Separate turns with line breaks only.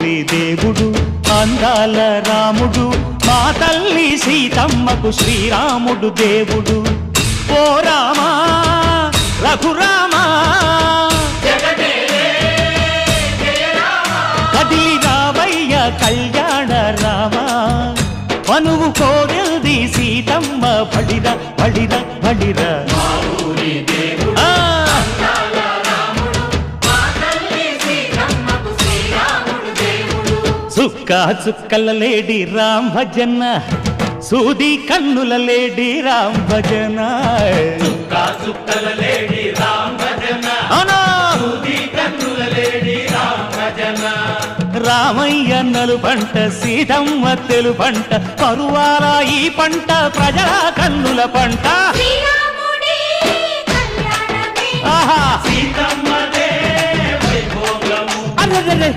దేవుడు అందాల రాముడు మా తల్లి సీతమ్మకు శ్రీరాముడు దేవుడు. ఓ రామా రఘురామా కదిలి రావయ్య కళ్యాణ రామా, మనువు కోరల్ది సీతమ్మ బడిరా బడిరా బడిరా. చుక్క చుక్కల లేడి రామ్ భజన, సూది కన్నుల లేడి రామ్ భజన.
చుక్క చుక్కల లేడి రామ్ భజన, సూది కన్నుల లేడి రామ్ భజన.
రామయ్య నలు పంట సీతమ్మ తెలు పంట, పరువాల ఈ పంట ప్రజల కన్నుల పంట.
సీతమ్మదే వైభోగము
అరే